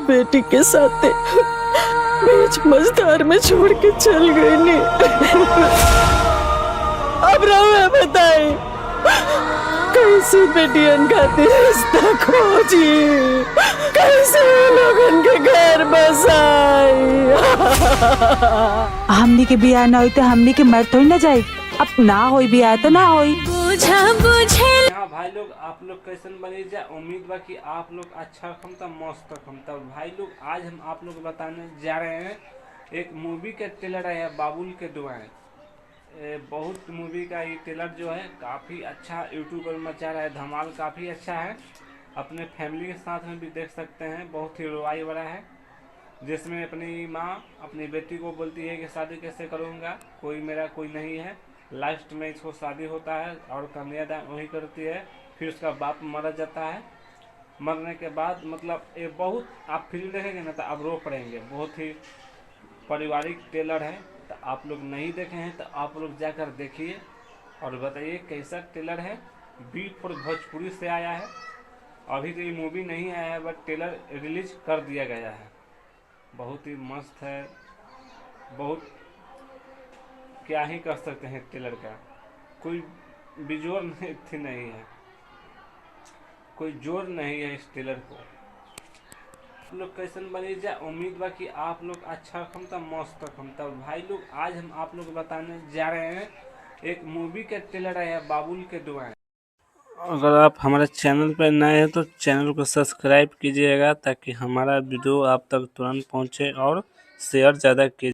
बेटी के साथ बीच मझधार में छोड़ के चल गई नहीं। अब रहुआ बताए कैसे बेटियन खातिर रिश्ता खोजी, कैसे लोगन के घर बसाई। हमनी के बियाह ना होई तो हमनी के मर थोड़ी ना जाए। अब ना होई बियाह तो ना होई। हाँ भाई लोग, आप लोग कैसन बनी जा। उम्मीद बा कि आप लोग अच्छा रखम तब मस्त रखम तब। भाई लोग आज हम आप लोग बताने जा रहे हैं एक मूवी के ट्रेलर है बाबुल के दुआएं। बहुत मूवी का ये ट्रेलर जो है काफ़ी अच्छा यूट्यूब पर मचा रहा है धमाल, काफ़ी अच्छा है। अपने फैमिली के साथ में भी देख सकते हैं, बहुत ही रुआई वाला है। जिसमें अपनी माँ अपनी बेटी को बोलती है कि शादी कैसे करूँगा, कोई मेरा कोई नहीं है। लास्ट में इसको शादी होता है और कन्यादान वही करती है। फिर उसका बाप मर जाता है। मरने के बाद मतलब ये बहुत, आप फिल्म देखेंगे ना तो आप रो पड़ेंगे। बहुत ही पारिवारिक ट्रेलर है, तो आप लोग नहीं देखे हैं तो आप लोग जाकर देखिए और बताइए कैसा ट्रेलर है। बी4 भोजपुरी से आया है। अभी तो ये मूवी नहीं आया है बट ट्रेलर रिलीज कर दिया गया है। बहुत ही मस्त है। बहुत क्या ही कर सकते हैं ट्रेलर का। कोई बिजोर नहीं है, कोई जोर नहीं है इस ट्रेलर को। आप लोग कैसन बनी जा। उम्मीद बा कि आप लोग अच्छा रखम तब मस्त रखम तब। भाई लोग आज हम आप लोग बताने जा रहे हैं एक मूवी के ट्रेलर है बाबुल के दुआएं। अगर आप हमारे चैनल पर नए हैं तो चैनल को सब्सक्राइब कीजिएगा ताकि हमारा वीडियो आप तक तुरंत पहुंचे और शेयर ज़्यादा कीजिए।